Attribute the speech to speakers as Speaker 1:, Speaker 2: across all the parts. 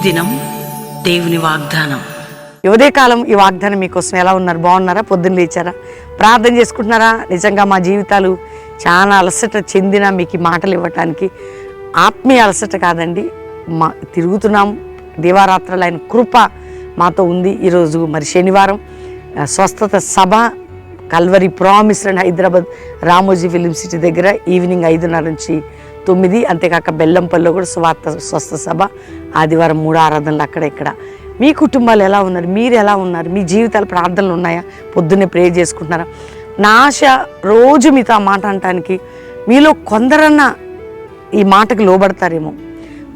Speaker 1: దినం దేవుని వాగ్దానం.
Speaker 2: ఉదయకాలం ఈ వాగ్దానం మీకోసం ఎలా ఉన్నారు? బాగున్నారా? పొద్దున్న లేచారా? ప్రార్థన చేసుకుంటున్నారా? నిజంగా మా జీవితాలు చాలా అలసట చెందిన మీకు ఈ మాటలు ఇవ్వటానికి ఆత్మీయ అలసట కాదండి, మా తిరుగుతున్నాం. దివారాత్రులు ఆయన కృప మాతో ఉంది. ఈరోజు మరి శనివారం స్వస్థత సభ Calvary promise and Hyderabad Ramoji film city దగ్గర ఈవినింగ్ 5:30 నుంచి 9. అంతేకాక బెల్లంపల్లిలో కూడా స్వస్థ సభ ఆదివారం 3 ఆరాధనలు అక్కడ ఇక్కడ. మీ కుటుంబాలు ఎలా ఉన్నారు? మీరు ఎలా ఉన్నారు? మీ జీవితాల ప్రార్థనలు ఉన్నాయా? పొద్దున్నే ప్రే చేసుకుంటున్నారా? నా ఆశ రోజు మీతో ఆ మాట అనటానికి మీలో కొందరన్నా ఈ మాటకు లోబడతారేమో.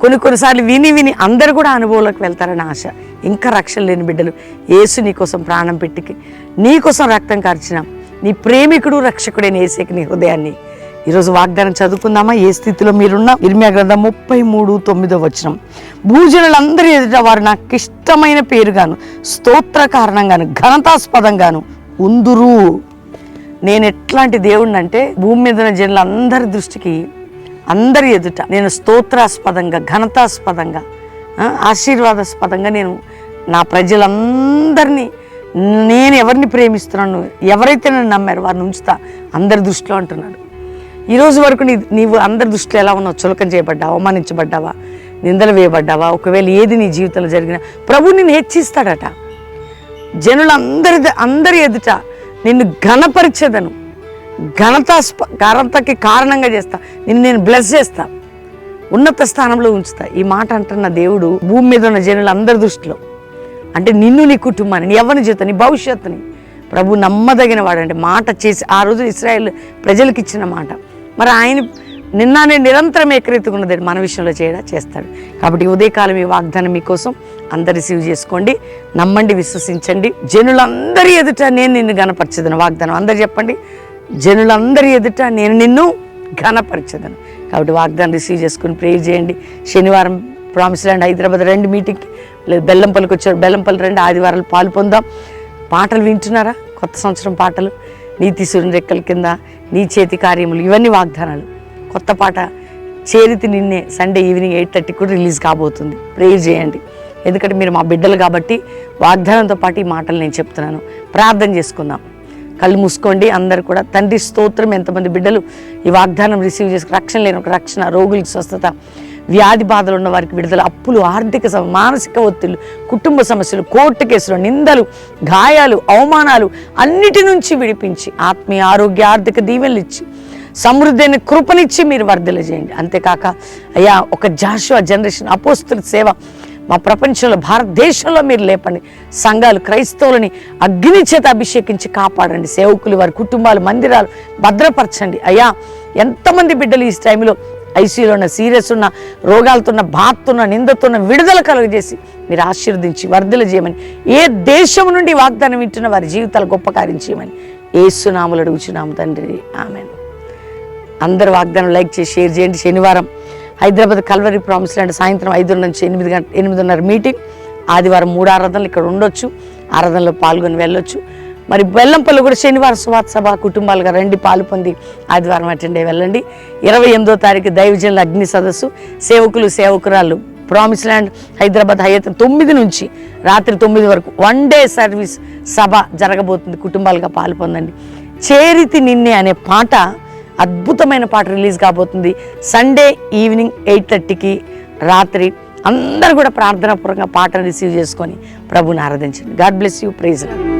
Speaker 2: కొన్నిసార్లు విని అందరు కూడా అనుభవంలోకి వెళ్తారని ఆశ. ఇంకా రక్షణ లేని బిడ్డలు, యేసు నీకోసం ప్రాణం పెట్టి నీకోసం రక్తం కార్చిన నీ ప్రేమికుడు రక్షకుడైన యేసుకి నీ హృదయాన్ని ఈరోజు వాగ్దానం చదువుకుందామా? ఏ స్థితిలో మీరున్నా. ఇర్మియా గ్రంథం 33:9 భూజనులందరి ఎదుట వారు నాకు ఇష్టమైన పేరుగాను స్తోత్ర కారణంగాను ఘనతాస్పదంగాను ఉందురు. నేను ఎట్లాంటి దేవుడిని అంటే భూమి మీద ఉన్న జనులందరి దృష్టికి అందరి ఎదుట నేను స్తోత్రాస్పదంగా ఘనతాస్పదంగా ఆశీర్వాదాస్పదంగా నేను నా ప్రజలందరినీ నేను ఎవరిని ప్రేమిస్తున్నాను, ఎవరైతే నన్ను నమ్మారు వారిని ఉంచుతా అందరి దృష్టిలో అంటున్నాడు. ఈరోజు వరకు నీవు అందరి దృష్టిలో ఎలా ఉన్నావు? చులకన చేయబడ్డావా? అవమానించబడ్డావా? నిందలు వేయబడ్డావా? ఒకవేళ ఏది నీ జీవితంలో జరిగినా ప్రభు నిన్ను హెచ్చిస్తాడట. అందరి ఎదుట నిన్ను ఘనపరిచేదను, ఘనతకి కారణంగా చేస్తా, నేను బ్లెస్ చేస్తా, ఉన్నత స్థానంలో ఉంచుతా. ఈ మాట అంటున్న దేవుడు భూమి మీద ఉన్న జనులందరి దృష్టిలో అంటే నిన్ను, నీ కుటుంబాన్ని, ఎవరిని జీవితం, నీ భవిష్యత్తుని ప్రభు నమ్మదగిన వాడంటే మాట చేసి ఆ రోజు ఇశ్రాయేల్ ప్రజలకు ఇచ్చిన మాట మరి ఆయన నిన్ననే నిరంతరం ఏకరీతిగా మన విషయంలో చేస్తాడు. కాబట్టి ఉదయకాలం ఈ వాగ్దానం మీకోసం అందరు రిసీవ్ చేసుకోండి, నమ్మండి, విశ్వసించండి. జనులందరి ఎదుట నేను నిన్ను ఘనపరచదను. వాగ్దానం అందరు చెప్పండి, జనులందరి ఎదుట నేను నిన్ను ఘనపరచదను. కాబట్టి వాగ్దానం రిసీవ్ చేసుకుని ప్రేయర్ చేయండి. శనివారం ప్రామిస్ ల్యాండ్ హైదరాబాద్ 2 మీటింగ్కి, లేదు బెల్లంపల్లికి వచ్చారు, బెల్లంపల్లి 2 ఆదివారాలు పాలు పొందాం. పాటలు వింటున్నారా? కొత్త సంవత్సరం పాటలు, నీతి సూర్యుని రెక్కల కింద, నీ చేతి కార్యములు, ఇవన్నీ వాగ్దానాలు. కొత్త పాట చేరితి నిన్నే సండే ఈవినింగ్ 8:30 కూడా రిలీజ్ కాబోతుంది. ప్రేయర్ చేయండి, ఎందుకంటే మీరు మా బిడ్డలు కాబట్టి వాగ్దానంతో పాటు ఈ మాటలు నేను చెప్తున్నాను. ప్రార్థన చేసుకుందాం. కళ్ళు మూసుకోండి అందరు కూడా. తండ్రి స్తోత్రం, ఎంతమంది బిడ్డలు ఈ వాగ్దానం రిసీవ్ చేసుకుని రక్షణ లేని ఒక రక్షణ, రోగులకి స్వస్థత, వ్యాధి బాధలు ఉన్న వారికి విడుదల, అప్పులు, ఆర్థిక మానసిక ఒత్తిళ్లు, కుటుంబ సమస్యలు, కోర్టు కేసులు, నిందలు, గాయాలు, అవమానాలు అన్నిటి నుంచి విడిపించి ఆత్మీయ ఆరోగ్య ఆర్థిక దీవెనలు ఇచ్చి సమృద్ధి అయిన కృపనిచ్చి మీరు వర్ధల చేయండి. అంతేకాక అయ్యా ఒక జాషువా జనరేషన్ అపోస్తుల సేవ మా ప్రపంచంలో భారతదేశంలో మీరు లేపండి. సంఘాలు, క్రైస్తవులని అగ్ని చేత అభిషేకించి కాపాడండి. సేవకులు, వారి కుటుంబాలు, మందిరాలు భద్రపరచండి. అయ్యా ఎంతమంది బిడ్డలు ఈ టైంలో ఐసీయూలో ఉన్న, సీరియస్ ఉన్న, రోగాలతో బాధతున్న, నిందతున్న విడుదల కలుగజేసి మీరు ఆశీర్వదించి వర్ధల చేయమని, ఏ దేశం నుండి వాగ్దానం వింటున్న వారి జీవితాలు గొప్ప కార్యం చేయమని యేసునామములో అడుగుచున్నాము తండ్రి, ఆమేన్. అందరు వాగ్దానం లైక్ చేసి షేర్ చేయండి. శనివారం హైదరాబాద్ కల్వరి ప్రామిస్ ల్యాండ్ సాయంత్రం 5 నుంచి 8:30 మీటింగ్. ఆదివారం 3 ఆరాధనలు ఇక్కడ ఉండొచ్చు, ఆరాధనలో పాల్గొని వెళ్ళొచ్చు. మరి బెల్లంపల్లి కూడా శనివారం సువార్త సభ కుటుంబాలుగా రండి, పాలు పొంది ఆదివారం అటెండ్ అయ్యి వెళ్ళండి. 28వ తారీఖు దైవజనుల అగ్ని సదస్సు, సేవకులు సేవకురాళ్ళు ప్రామిస్ ల్యాండ్ హైదరాబాద్ హయత్ 9 నుంచి రాత్రి 9 వరకు 1 డే సర్వీస్ సభ జరగబోతుంది. కుటుంబాలుగా పాలు పొందండి. చేరితి నిన్నే అనే పాట, అద్భుతమైన పాట రిలీజ్ కాబోతుంది సండే ఈవినింగ్ 8:30కి రాత్రి. అందరూ కూడా ప్రార్థనాపూర్వకంగా పాటను రిసీవ్ చేసుకొని ప్రభుని ఆరాధించండి. God bless you. Praise lord.